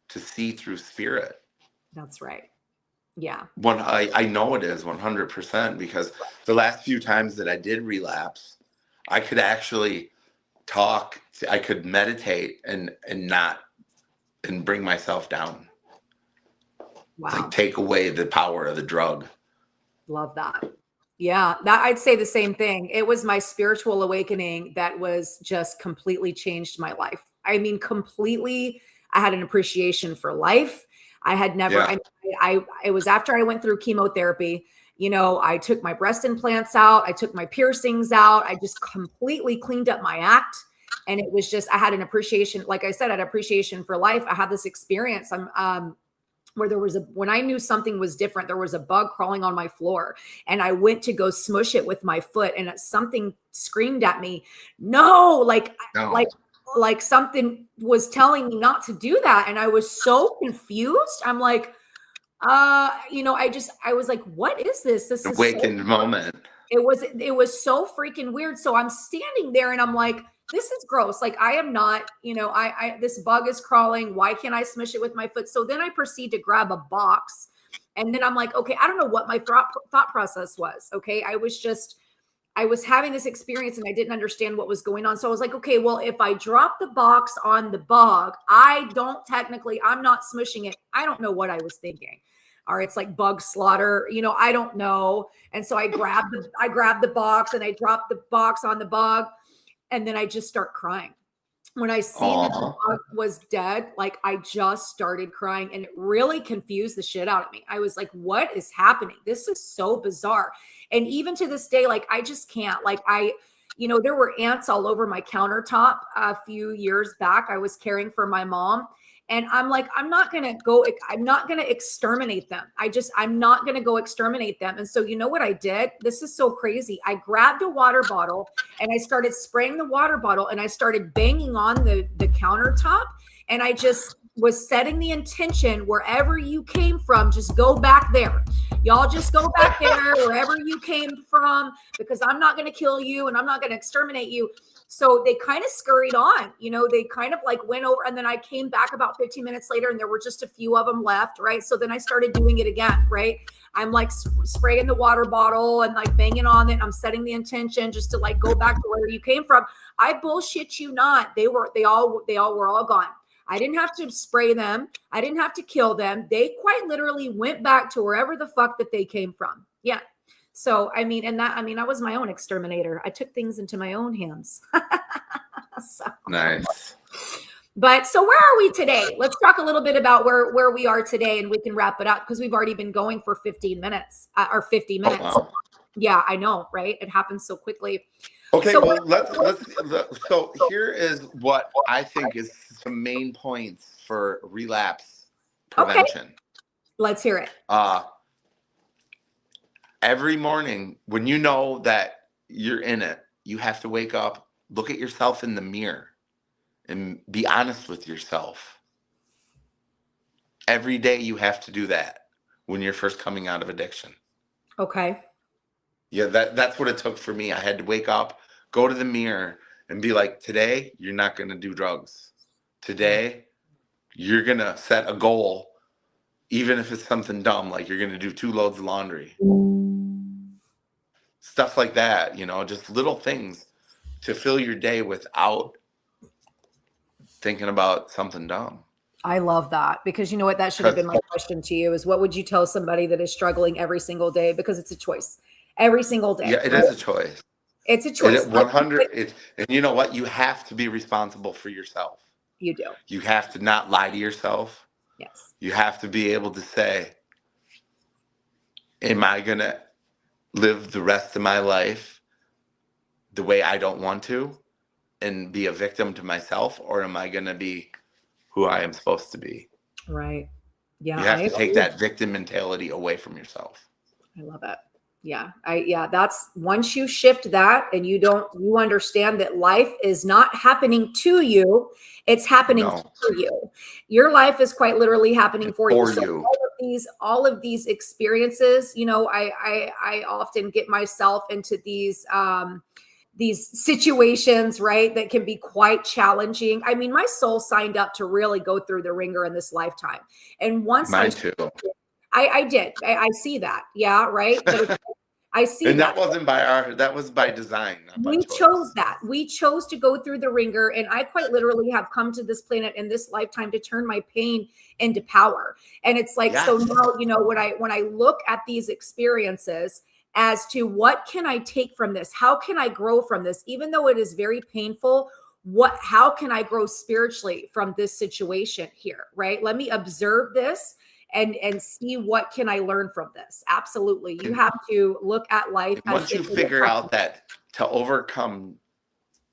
to see through spirit. That's right. Yeah. I know it is 100% because the last few times that I did relapse, I could actually talk. I could meditate and bring myself down. Wow. Like take away the power of the drug. Love that. Yeah, that I'd say the same thing. It was my spiritual awakening that was just completely changed my life. I mean, completely. I had an appreciation for life. I had never, it was after I went through chemotherapy, I took my breast implants out. I took my piercings out. I just completely cleaned up my act. And it was just, I had an appreciation. Like I said, I had appreciation for life. I had this experience. Where when I knew something was different, there was a bug crawling on my floor and I went to go smush it with my foot and something screamed at me. No, like something was telling me not to do that. And I was so confused. I'm like, I was like, what is this? This is awakened moment. It was so freaking weird. So I'm standing there and I'm like, this is gross. Like I am not, this bug is crawling. Why can't I smush it with my foot? So then I proceed to grab a box and then I'm like, okay, I don't know what my thought process was. Okay. I was having this experience and I didn't understand what was going on. So I was like, okay, well, if I drop the box on the bug, I'm not smushing it. I don't know what I was thinking. Or it's like bug slaughter, I don't know. And so I grabbed the box and I dropped the box on the bug. And then I just start crying. When I seen that the bug was dead, like I just started crying and it really confused the shit out of me. I was like, what is happening? This is so bizarre. And even to this day, like I just can't, like there were ants all over my countertop a few years back. I was caring for my mom. And I'm like, I'm not going to exterminate them. I'm not going to go exterminate them. And so you know what I did? This is so crazy. I grabbed a water bottle and I started spraying the water bottle and I started banging on the countertop. And I just was setting the intention, wherever you came from, just go back there. Y'all just go back there wherever you came from, because I'm not going to kill you and I'm not going to exterminate you. So they kind of scurried on, they kind of like went over, and then I came back about 15 minutes later and there were just a few of them left. Right. So then I started doing it again. Right. I'm like spraying the water bottle and like banging on it. I'm setting the intention just to like go back to where you came from. I bullshit you not. They all were all gone. I didn't have to spray them. I didn't have to kill them. They quite literally went back to wherever the fuck that they came from. Yeah. So, I was my own exterminator. I took things into my own hands. So. Nice. But so where are we today? Let's talk a little bit about where we are today, and we can wrap it up because we've already been going for 15 minutes or 50 minutes. Oh, wow. Yeah, I know, right? It happens so quickly. Okay, so let's so here is what I think is some main points for relapse prevention. Okay. Let's hear it. Every morning when you know that you're in it, you have to wake up, look at yourself in the mirror, and be honest with yourself. Every day you have to do that when you're first coming out of addiction. Okay. Yeah, that's what it took for me. I had to wake up, go to the mirror, and be like, today, you're not going to do drugs. Today, you're going to set a goal, even if it's something dumb, like you're going to do 2 loads of laundry. Stuff like that, just little things to fill your day without thinking about something dumb. I love that, because you know what? That should have been my question to you, is what would you tell somebody that is struggling every single day? Because it's a choice. Every single day. Yeah, it is a choice. It's a choice. 100. And you know what? You have to be responsible for yourself. You do. You have to not lie to yourself. Yes. You have to be able to say, am I going to live the rest of my life the way I don't want to and be a victim to myself? Or am I going to be who I am supposed to be? Right. Yeah. You have to take that victim mentality away from yourself. I love it. Yeah. That's once you shift that and you understand that life is not happening to you. It's happening for you. Your life is quite literally happening for you. So all of these experiences, I often get myself into these situations, right, that can be quite challenging. I mean, my soul signed up to really go through the ringer in this lifetime. And once Mine too. I did. I see that. Yeah. Right. But I see and that wasn't that was by design. We chose that. We chose to go through the ringer. And I quite literally have come to this planet in this lifetime to turn my pain into power. And it's like, so now, when I look at these experiences as to what can I take from this? How can I grow from this? Even though it is very painful, how can I grow spiritually from this situation here? Right. Let me observe this and see what can I learn from this. Absolutely. You have to look at life. Once you figure out that to overcome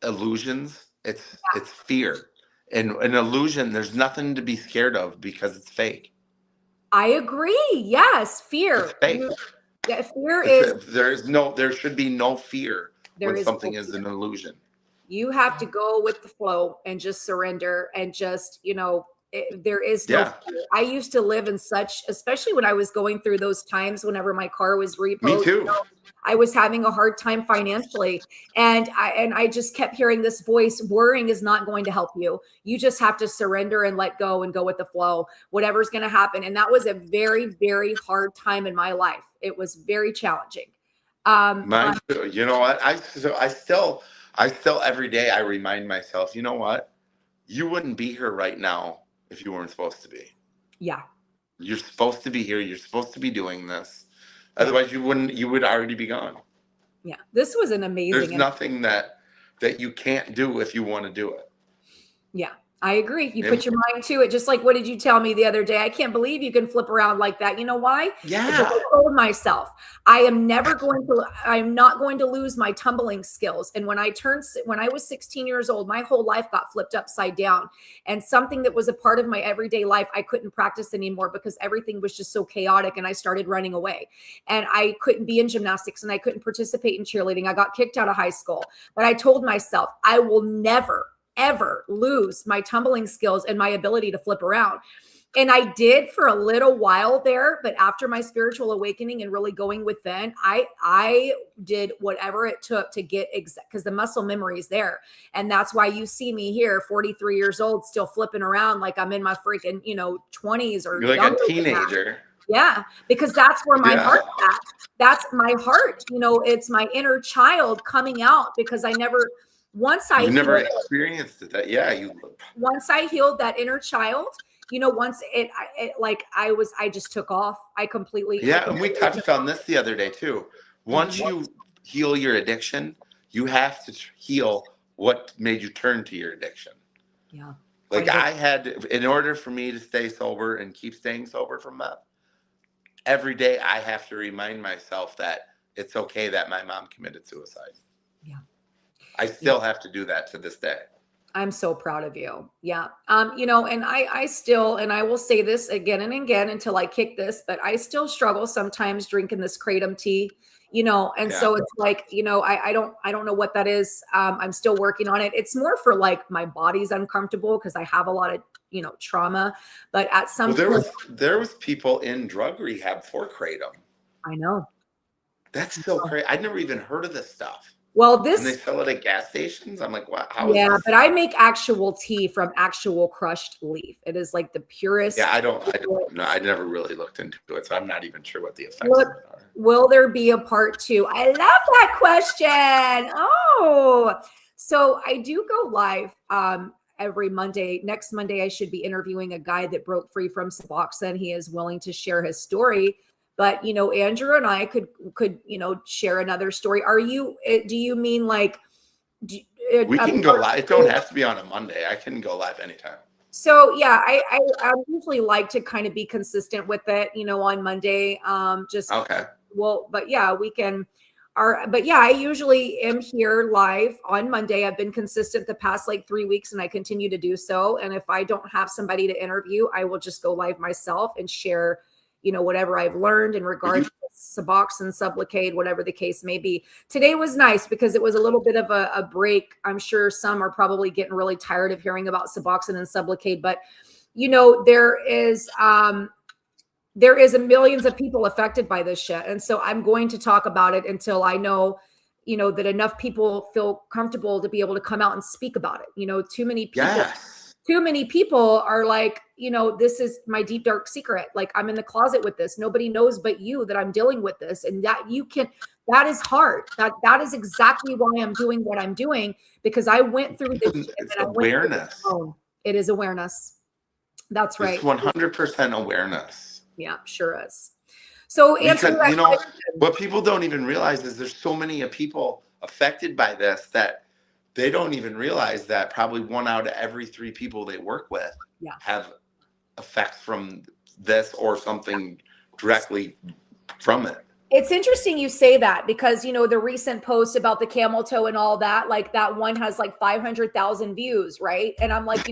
illusions, it's fear. And an illusion, there's nothing to be scared of because it's fake. I agree. Yes. Fear. It's fake. Yeah, fear is. There should be no fear when something is an illusion. You have to go with the flow and just surrender and just, there is no fear. I used to live in especially when I was going through those times whenever my car was repoed. Me too. I was having a hard time financially. And I just kept hearing this voice, worrying is not going to help you. You just have to surrender and let go and go with the flow, whatever's going to happen. And that was a very, very hard time in my life. It was very challenging. Mine too. You know what? I still every day I remind myself, you know what? You wouldn't be here right now if you weren't supposed to be. Yeah. You're supposed to be here. You're supposed to be doing this. Otherwise you would already be gone. Yeah. This was an amazing. There's nothing that you can't do if you want to do it. Yeah. I agree. You put your mind to it. Just like, what did you tell me the other day? I can't believe you can flip around like that. You know why? Yeah. Because I told myself, I'm not going to lose my tumbling skills. And when I was 16 years old, my whole life got flipped upside down, and something that was a part of my everyday life, I couldn't practice anymore because everything was just so chaotic, and I started running away, and I couldn't be in gymnastics, and I couldn't participate in cheerleading. I got kicked out of high school, but I told myself, I will never ever lose my tumbling skills and my ability to flip around. And I did for a little while there, but after my spiritual awakening and really going within, I did whatever it took to get because the muscle memory is there. And that's why you see me here, 43 years old, still flipping around like I'm in my freaking, 20s or You're like younger a teenager. Yeah, because that's where my Yeah. heart's at. That's my heart. It's my inner child coming out because You've never experienced that. Yeah, once I healed that inner child, once I just took off. I completely. Yeah, and we touched on this the other day too. Once you heal your addiction, you have to heal what made you turn to your addiction. Yeah. Like I had, in order for me to stay sober and keep staying sober from meth, every day I have to remind myself that it's okay that my mom committed suicide. Yeah. I still have to do that to this day. I'm so proud of you. Yeah. And I still, and I will say this again and again until I kick this, but I still struggle sometimes drinking this kratom tea, and so it's like, I don't know what that is. I'm still working on it. It's more for like my body's uncomfortable because I have a lot of, trauma, but at some point there was people in drug rehab for kratom. I know. That's so crazy. I'd never even heard of this stuff. Well, and they sell it at gas stations. I'm like, wow. But I make actual tea from actual crushed leaf. It is like the purest. Yeah, I don't know. I never really looked into it, so I'm not even sure what the effects are. Will there be a part 2? I love that question. Oh, so I do go live every Monday. Next Monday, I should be interviewing a guy that broke free from Suboxone. He is willing to share his story. But, Andrew and I could, share another story. Do you mean like, we can go live. It don't have to be on a Monday. I can go live anytime. So yeah, I usually like to kind of be consistent with it, on Monday. Okay. Well, but yeah, we can but yeah, I usually am here live on Monday. I've been consistent the past like 3 weeks and I continue to do so. And if I don't have somebody to interview, I will just go live myself and share whatever I've learned in regards to Suboxone, Sublocade, whatever the case may be. Today was nice because it was a little bit of a break. I'm sure some are probably getting really tired of hearing about Suboxone and Sublocade, but there is millions of people affected by this shit. And so I'm going to talk about it until I know, that enough people feel comfortable to be able to come out and speak about it. Too many people. Yes. Too many people are like, this is my deep, dark secret. Like I'm in the closet with this. Nobody knows but you that I'm dealing with this. And that that is hard. That is exactly why I'm doing what I'm doing, because I went through this. It's awareness. It is awareness. That's right. It's 100% awareness. Yeah, sure is. So answer what people don't even realize is there's so many people affected by this that they don't even realize that probably 1 out of every 3 people they work with have effects from this or something directly from it. It's interesting you say that because, the recent post about the camel toe and all that, like that one has like 500,000 views, right? And I'm like,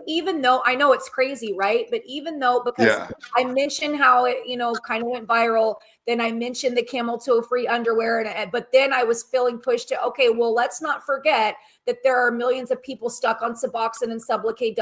even though I know it's crazy, right? But even though, because I mentioned how it, kind of went viral, then I mentioned the camel toe free underwear. But then I was feeling pushed to, okay, well, let's not forget that there are millions of people stuck on Suboxone and Sublocade,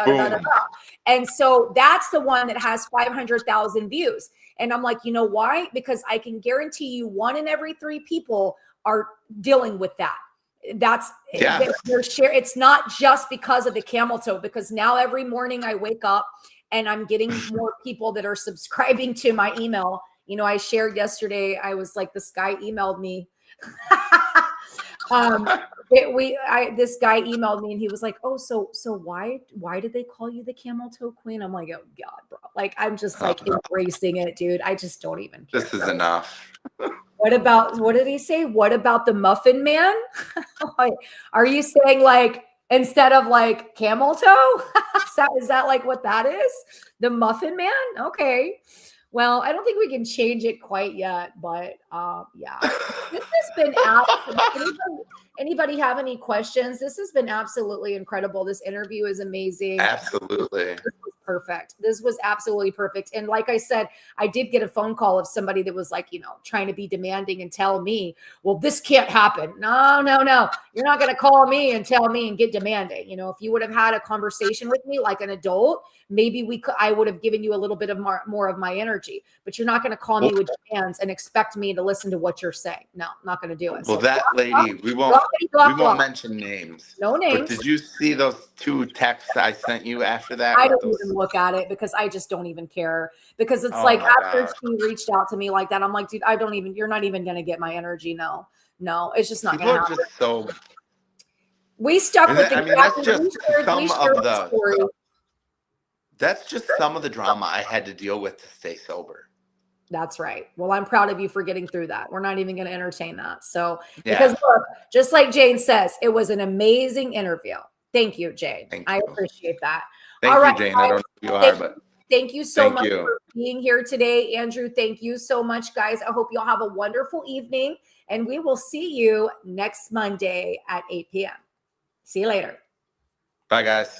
And so that's the one that has 500,000 views. And I'm like, why? Because I can guarantee you 1 in every 3 people are dealing with that. It's not just because of the camel toe, because now every morning I wake up and I'm getting more people that are subscribing to my email. I shared yesterday, I was like, this guy emailed me. This guy emailed me and he was like, oh, so why did they call you the camel toe queen? I'm like, oh God, bro. Like, I'm just like embracing it, dude. I just don't even care. This is enough. What did he say? What about the muffin man? Are you saying like, instead of like camel toe? Is that like what that is? The muffin man? Okay. Well, I don't think we can change it quite yet, but yeah. This has been anybody have any questions? This has been absolutely incredible. This interview is amazing. Absolutely. This was perfect. This was absolutely perfect. And like I said, I did get a phone call of somebody that was like, trying to be demanding and tell me, well, this can't happen. No, no, no. You're not going to call me and tell me and get demanding. If you would have had a conversation with me like an adult, maybe I would have given you a little bit of more of my energy, but you're not going to call me with demands and expect me to listen to what you're saying. No, I'm not going to do it. Well, So that lady, we won't mention names. No names. But did you see those 2 texts I sent you after that? I don't even look at it because I just don't even care, because it's like after she reached out to me like that, I'm like, dude, you're not even going to get my energy. No, it's just not going to happen. Just so. We stuck with the. I mean, that's just That's just some of the drama I had to deal with to stay sober. That's right. Well, I'm proud of you for getting through that. We're not even going to entertain that. So, because look, just like Jane says, it was an amazing interview. Thank you, Jane. I appreciate that. Thank you, Jane. I don't know who you are, but thank you so much for being here today. Andrew, thank you so much, guys. I hope you'll have a wonderful evening, and we will see you next Monday at 8 p.m. See you later. Bye, guys.